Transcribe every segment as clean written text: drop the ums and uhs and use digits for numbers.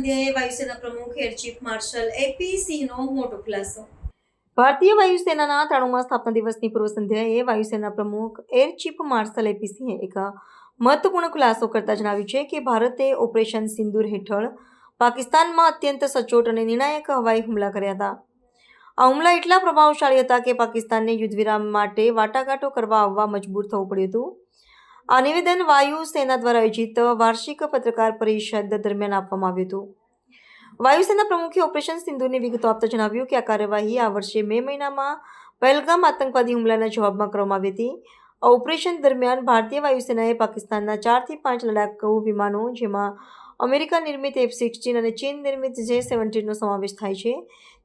સંધ્યાએ વાયુસેના પ્રમુખ એર ચીફ માર્શલ એપી સિંહનો મોટો ખુલાસો. ભારતીય વાયુસેનાના 93મા સ્થાપના દિવસની પૂર્વ સંધ્યાએ વાયુસેના પ્રમુખ એર ચીફ માર્શલ એપી સિંહે એક મહત્વપૂર્ણ ખુલાસો કરતા જણાવ્યું છે કે ભારતે ઓપરેશન સિંદૂર હેઠળ પાકિસ્તાનમાં અત્યંત સચોટ અને નિર્ણાયક હવાઈ હુમલા કર્યા હતા. આ હુમલા એટલા પ્રભાવશાળી હતા કે પાકિસ્તાનને યુદ્ધવિરામ માટે વાટાઘાટો કરવા આવવા મજબૂર થવું પડ્યું હતું. આ નિવેદન વાયુ સેના દ્વારા આયોજિત વાર્ષિક પત્રકાર પરિષદ દરમિયાન આપવામાં આવ્યું હતું. વાયુસેના પ્રમુખે ઓપરેશન સિંદૂરની વિગતો આપતા જણાવ્યું કે આ કાર્યવાહી આ વર્ષે મે મહિનામાં પહેલગામ આતંકવાદી હુમલાના જવાબમાં કરવામાં આવી હતી. આ ઓપરેશન દરમિયાન ભારતીય વાયુસેનાએ પાકિસ્તાનના 4 થી 5 લડાકુ વિમાનો, જેમાં અમેરિકા નિર્મિત F-16 અને ચીન નિર્મિત J-17નો સમાવેશ થાય છે,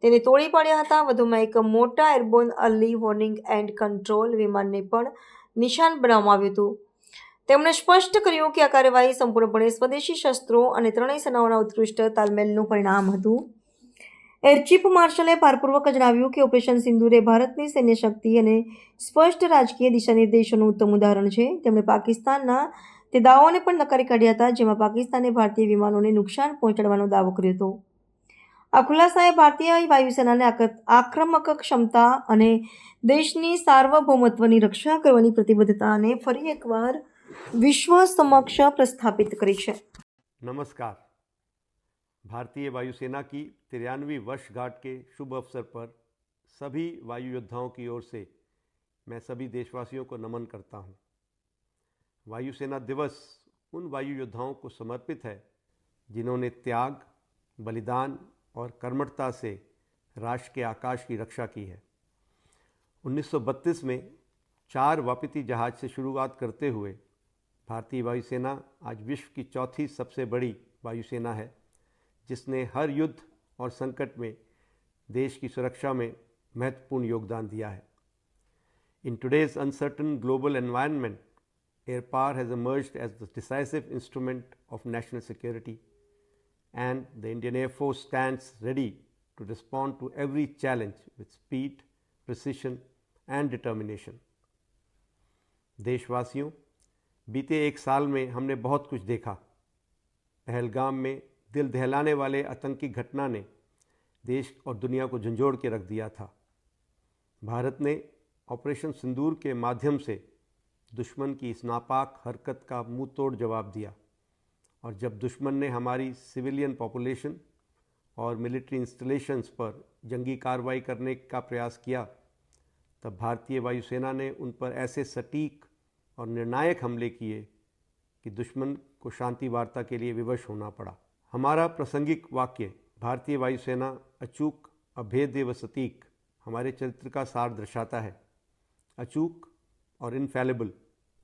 તેને તોડી પાડ્યા હતા. વધુમાં એક મોટા airborne early warning and control વિમાનને પણ નિશાન બનાવવામાં આવ્યું હતું. તેમણે સ્પષ્ટ કર્યું કે આ કાર્યવાહી સંપૂર્ણપણે સ્વદેશી શસ્ત્રો અને ત્રણેય સેનાઓના ઉત્કૃષ્ટ તાલમેલનું પરિણામ હતું. એર ચીફ માર્શલે ભારપૂર્વક જણાવ્યું કે ઓપરેશન સિંદૂર એ ભારતની સૈન્ય શક્તિ અને સ્પષ્ટ રાજકીય દિશાનિર્દેશોનું ઉત્તમ ઉદાહરણ છે. તેમણે પાકિસ્તાનના તે દાવાઓને પણ નકારી કાઢ્યા હતા, જેમાં પાકિસ્તાને ભારતીય વિમાનોને નુકસાન પહોંચાડવાનો દાવો કર્યો હતો. આ ખુલાસાએ ભારતીય વાયુસેનાને આક્રમક ક્ષમતા અને દેશની સાર્વભૌમત્વની રક્ષા કરવાની પ્રતિબદ્ધતાને ફરી એકવાર विश्व समक्ष प्रस्थापित करी है. नमस्कार. भारतीय वायुसेना की 93वीं वर्षगांठ के शुभ अवसर पर सभी वायु योद्धाओं की ओर से मैं सभी देशवासियों को नमन करता हूं. वायुसेना दिवस उन वायु योद्धाओं को समर्पित है जिन्होंने त्याग, बलिदान और कर्मठता से राष्ट्र के आकाश की रक्षा की है. 1932 में 4 वापती जहाज से शुरुआत करते हुए भारतीय वायुसेना आज विश्व की चौथी सबसे बड़ी वायुसेना है, जिसने हर युद्ध और संकट में देश की सुरक्षा में महत्वपूर्ण योगदान दिया है. In today's uncertain global environment, air power has emerged as the decisive instrument of national security, and the Indian Air Force stands ready to respond to every challenge with speed, precision and determination. देशवासियों, बीते एक साल में हमने बहुत कुछ देखा. पहलगाम में दिल दहलाने वाले आतंकी घटना ने देश और दुनिया को झंझोड़ के रख दिया था. भारत ने ऑपरेशन सिंदूर के माध्यम से दुश्मन की इस नापाक हरकत का मुंह तोड़ जवाब दिया, और जब दुश्मन ने हमारी सिविलियन पॉपुलेशन और मिलिट्री इंस्टॉलेशंस पर जंगी कार्रवाई करने का प्रयास किया, तब भारतीय वायुसेना ने उन पर ऐसे सटीक और निर्णायक हमले किए कि दुश्मन को शांति वार्ता के लिए विवश होना पड़ा. हमारा प्रासंगिक वाक्य भारतीय वायुसेना अचूक, अभेद्य व सटीक हमारे चरित्र का सार दर्शाता है. अचूक और infallible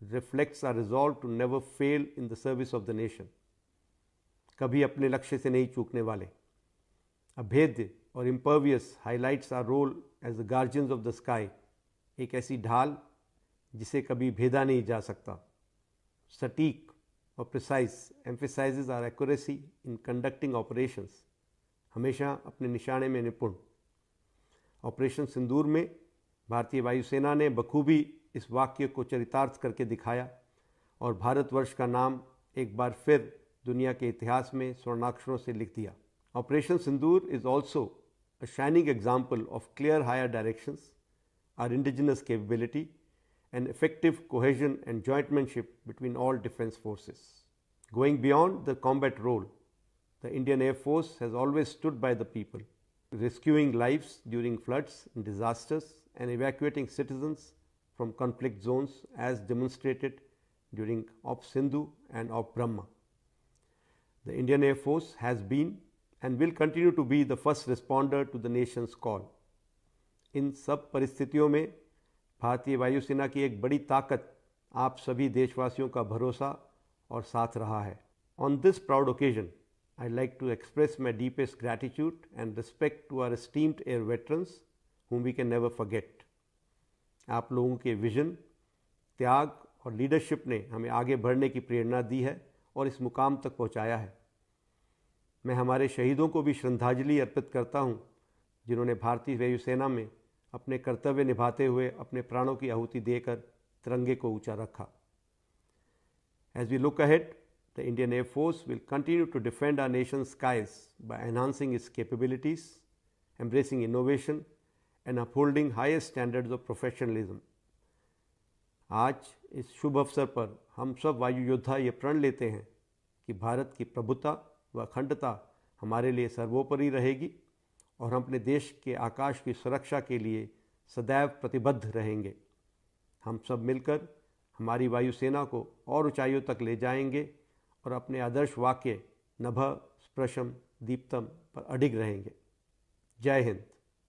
reflects our resolve to never fail in the service of the nation. कभी अपने लक्ष्य से नहीं चूकने वाले. अभेद्य और impervious highlights our role as the guardians of the sky, एक ऐसी ढाल जिसे कभी भेदा नहीं जा सकता. सटीक और precise emphasises are accuracy in conducting operations, हमेशा अपने निशाने में निपुण. ऑपरेशन सिंदूर में भारतीय वायुसेना ने बखूबी इस वाक्य को चरितार्थ करके दिखाया, और भारतवर्ष का नाम एक बार फिर दुनिया के इतिहास में स्वर्णाक्षरों से लिख दिया. Operation Sindoor is also a shining example of clear higher directions, our indigenous capability, and effective cohesion and jointmanship between all defense forces. Going beyond the combat role, the Indian Air Force has always stood by the people, rescuing lives during floods and disasters and evacuating citizens from conflict zones, as demonstrated during Op Sindhu and Op Brahma. The Indian Air Force has been and will continue to be the first responder to the nation's call. इन सब परिस्थितियों में भारतीय वायुसेना की एक बड़ी ताकत आप सभी देशवासियों का भरोसा और साथ रहा है. On this proud occasion, I'd like to express my deepest gratitude and respect to our esteemed air veterans, whom we can never forget. आप लोगों के विजन, त्याग और लीडरशिप ने हमें आगे बढ़ने की प्रेरणा दी है और इस मुकाम तक पहुंचाया है. मैं हमारे शहीदों को भी श्रद्धांजलि अर्पित करता हूं, जिन्होंने भारतीय वायुसेना में अपने कर्तव्य निभाते हुए अपने प्राणों की आहुति देकर तिरंगे को ऊंचा रखा. As we look ahead, The Indian Air Force will continue to defend our nation's skies by enhancing its capabilities, embracing innovation, and upholding highest standards of professionalism. आज इस शुभ अवसर पर हम सब वायु योद्धा ये प्रण लेते हैं कि भारत की प्रभुता व अखंडता हमारे लिए सर्वोपरि रहेगी और हम अपने देश के आकाश की सुरक्षा के लिए सदैव प्रतिबद्ध रहेंगे। हम सब मिलकर हमारी वायुसेना को और ऊंचाइयों तक ले जाएंगे और अपने आदर्श वाक्य नभः स्पृशं दीप्तम पर अडिग रहेंगे। जय हिंद।